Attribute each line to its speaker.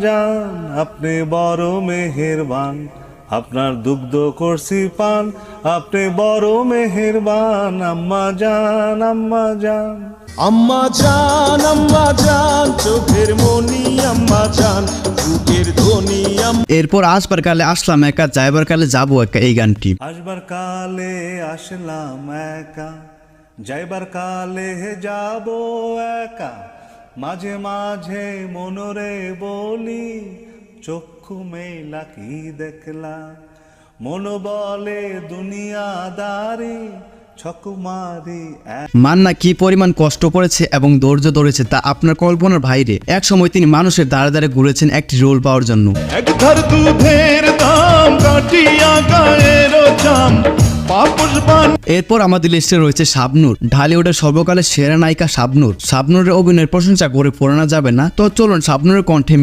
Speaker 1: জান আপনি বড় মেহেরবান, আপনার দুগ্ধ করছি পান, আপনি বড় মেহেরবান আম্মা জান আম্মা জান।
Speaker 2: আম্মা জান চোখের মনি আম্মা জান বুকের ধ্বনি।
Speaker 3: এরপর আসবার কালে আসলাম একা, যাইবার কালে যাবো একা, এই গানটি।
Speaker 1: আসবার কালে আসলাম একা, যাইবার কালে যাব একা, মাঝে মাঝে মনরে বলি চক্ষু মেলা কি দেখলা, মন বলে দুনিয়াদারি ছকুমারি।
Speaker 3: মান্না কি পরিমাণ কষ্ট করেছে এবং ধৈর্য ধরেছে তা আপনার কল্পনার বাইরে। এক সময় তিনি মানুষের দ্বারে দ্বারে ঘুরেছেন একটি রোল পাওয়ার জন্য।
Speaker 2: এক ধার দুধের দাম কাটিয়া গায়ের জাম পাপস বান।
Speaker 3: এরপর আমাদের লিস্টে রয়েছে শাবনূর, ঢালিউডের সর্বকালের সেরা নায়িকা শাবনূর। শাবনূরের অভিনয়ের প্রশংসা করে পড়ানো যাবে না, তো চলুন শাবনূরের কণ্ঠে